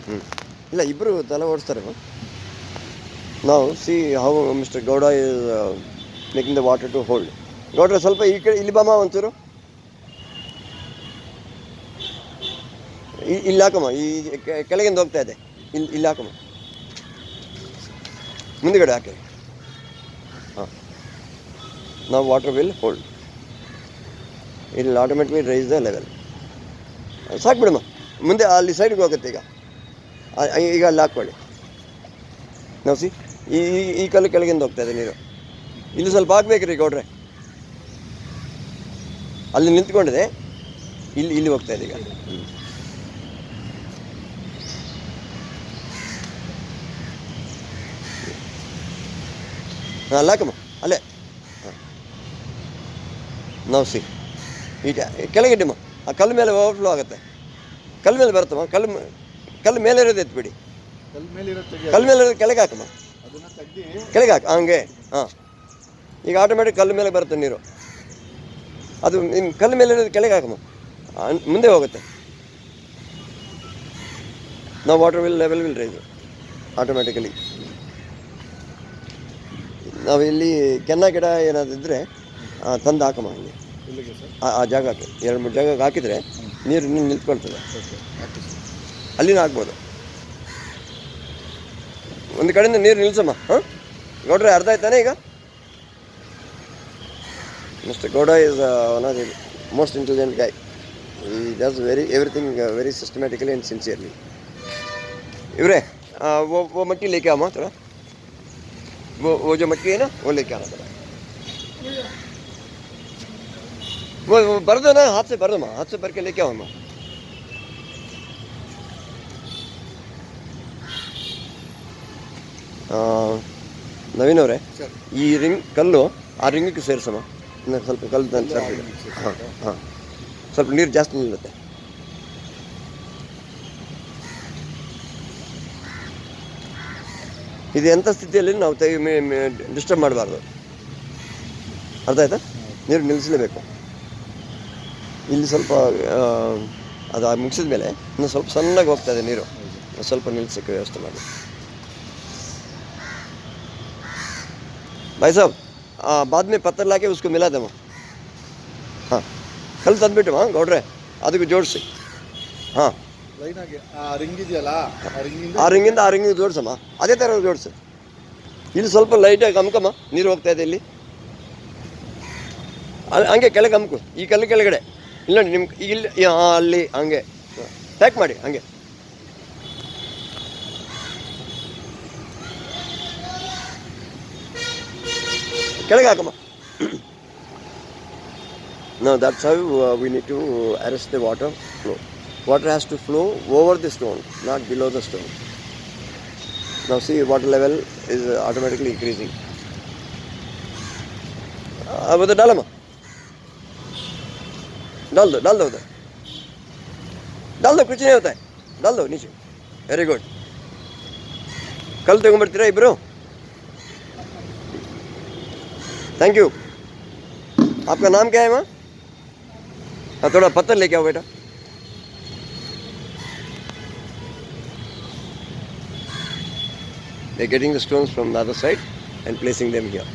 ಹ್ಞೂ ಇಲ್ಲ ಇಬ್ಬರು ತಲೆ ಓಡಿಸ್ತಾರೆ. ನಾವು see how mister Gowda is making the water to hold. ಗೌಡ್ರೆ ಸ್ವಲ್ಪ ಈ ಕಡೆ ಇಲ್ಲಿ ಬಾಮ ಒಂಚೂರು. ಇಲ್ಲಿ ಹಾಕಮ್ಮ, ಈ ಕೆಳಗಿಂದ ಹೋಗ್ತಾ ಇದೆ, ಇಲ್ಲಿ ಹಾಕಮ್ಮ, ಮುಂದುಗಡೆ ಹಾಕಿ. ಹಾಂ, ನಾವು ವಾಟರ್ ವಿಲ್ ಹೋಲ್ಡ್, ಇಲ್ಲಿ ಆಟೋಮೆಟಿಕ್ಲಿ ರೈಸ್ ದ ಲೆವೆಲ್. ಸಾಕು ಬಿಡಮ್ಮ, ಮುಂದೆ ಅಲ್ಲಿ ಸೈಡ್ಗೆ ಹೋಗುತ್ತೆ. ಈಗ ಅಲ್ಲಿ ಹಾಕ್ಕೊಳ್ಳಿ. ನಾವು ಸಿ ಈ ಕಲ್ಲು ಕೆಳಗಿಂದ ಹೋಗ್ತಾ ಇದೆ ನೀರು. ಇಲ್ಲಿ ಸ್ವಲ್ಪ ಹಾಕ್ಬೇಕ್ರಿ ಗೌಡ್ರೆ, ಅಲ್ಲಿ ನಿಂತ್ಕೊಂಡಿದೆ, ಇಲ್ಲಿ ಹೋಗ್ತಾ ಇದೆ ಈಗ. ಹಾಂ ಹಾಕಮ್ಮ ಅಲ್ಲೇ. ಹಾಂ, ನಾವು ಸಿ ಈಗ ಕೆಳಗಿಟ್ಟಮ್ಮ, ಆ ಕಲ್ಲು ಮೇಲೆ ಓವರ್ಫ್ಲೋ ಆಗುತ್ತೆ. ಕಲ್ಲು ಮೇಲೆ ಬರುತ್ತಮ್ಮ, ಕಲ್ಲು ಮೇಲೆ ಇರೋದು ಎತ್ಬಿಡಿ. ಕಲ್ಲು ಮೇಲೆ ಇರೋದು ಕೆಳಗೆ ಹಾಕಮ್ಮ, ಕೆಳಗೆ ಹಾಕಿ ಹಂಗೆ. ಹಾಂ, ಈಗ ಆಟೋಮೆಟಿಕ್ ಕಲ್ಲು ಮೇಲೆ ಬರುತ್ತೆ ನೀರು. ಅದು ನಿಮ್ಮ ಕಲ್ಲು ಮೇಲೆ ಇರೋದು ಕೆಳಗೆ ಹಾಕಮ್ಮ, ಮುಂದೆ ಹೋಗುತ್ತೆ. ನಾವು water level will rise automatically. ನಾವು ಇಲ್ಲಿ ಕೆನ್ನ ಗಿಡ ಏನಾದರೂ ಇದ್ದರೆ ತಂದು ಹಾಕಮ್ಮ, ಹಂಗೆ ಆ ಜಾಗಕ್ಕೆ 2-3 ಜಾಗಕ್ಕೆ ಹಾಕಿದರೆ ನೀರು ನಿಂತ್ಕೊಳ್ತದೆ. ಅಲ್ಲಿನ ಹಾಕ್ಬೋದು. ಒಂದು ಕಡೆಯಿಂದ ನೀರು ನಿಲ್ಸಮ್ಮ. ಹಾಂ ಗೌಡ್ರೆ, ಅರ್ಥ ಆಯ್ತಾನೆ ಈಗ? Mister Gowda is one of the most intelligent guy. He does everything very systematically and sincerely. ಇವರೇ वो मट्टी लेके आओ थोड़ा, वो जो मट्टी है ना वो लेके आना थोड़ा. वो भर दो ना, हाथ से भर दो माँ, हाथ से भर के लेके आओ माँ. ನವೀನ್ ಅವರೇ, ಈ ಕಲ್ಲು ಆ ರಿಂಗಿಗೆ ಸೇರಿಸಮ್ಮ. ಸ್ವಲ್ಪ ಕಲ್ಲು ತಂದು ಹಾಂ ಹಾಂ, ಸ್ವಲ್ಪ ನೀರು ಜಾಸ್ತಿ ನಿಲ್ಲುತ್ತೆ. ಇದು ಎಂಥ ಸ್ಥಿತಿಯಲ್ಲಿ ನಾವು ಡಿಸ್ಟರ್ಬ್ ಮಾಡಬಾರ್ದು. ಅರ್ಥ ಆಯ್ತಾ? ನೀರು ನಿಲ್ಲಿಸಲೇಬೇಕು. ಇಲ್ಲಿ ಸ್ವಲ್ಪ ಅದು ಮುಗಿಸಿದ ಮೇಲೆ ಇನ್ನು ಸ್ವಲ್ಪ ಸಣ್ಣಗೆ ಹೋಗ್ತಾ ಇದೆ ನೀರು, ಸ್ವಲ್ಪ ನಿಲ್ಲಿಸೋಕ್ಕೆ ವ್ಯವಸ್ಥೆ ಮಾಡಿ. भाई साहब बाद में पत्थर लाके उसको मिला दे. हाँ, कल ತಂದುಬಿಟ್ಟು ಗೌಡ್ರೆ ಅದಕ್ಕೆ ಜೋಡಿಸಿ. ಹಾಂ, ಆ ರಿಂಗಿಂದ ಆ ರಿಂಗಿಗೆ ಜೋಡಿಸಮ್ಮ, ಅದೇ ಥರ ಜೋಡಿಸಿ. ಇಲ್ಲಿ ಸ್ವಲ್ಪ ಲೈಟಾಗಿ ಅಮ್ಕಮ್ಮ, ನೀರು ಹೋಗ್ತಾ ಇದೆ ಇಲ್ಲಿ. ಹಂಗೆ ಕೆಳಗೆ ಅಮ್ಕು, ಈ ಕಲ್ಲು ಕೆಳಗಡೆ. ಇಲ್ಲ ನೋಡಿ ನಿಮ್ಮ ಇಲ್ಲಿ ಅಲ್ಲಿ ಹಂಗೆ ಪ್ಯಾಕ್ ಮಾಡಿ, ಹಂಗೆ ಕೆಳಗೆ ಹಾಕಮ್ಮ. Now that's how we need to arrest the water flow. Water has to flow over the stone, not below the stone. Now see, water level is automatically increasing. अब तो डालो माँ, डाल दो उधर, डाल दो, कुछ नहीं होता है, डाल दो नीचे. Very good. कल तಗೊಂಡ್ಬರ್ತೀರಾ ಇಬ್ರು? Thank you. आपका नाम क्या है माँ? हाँ, थोड़ा पत्थर लेके आओ बेटा. They're getting the stones from the other side and placing them here.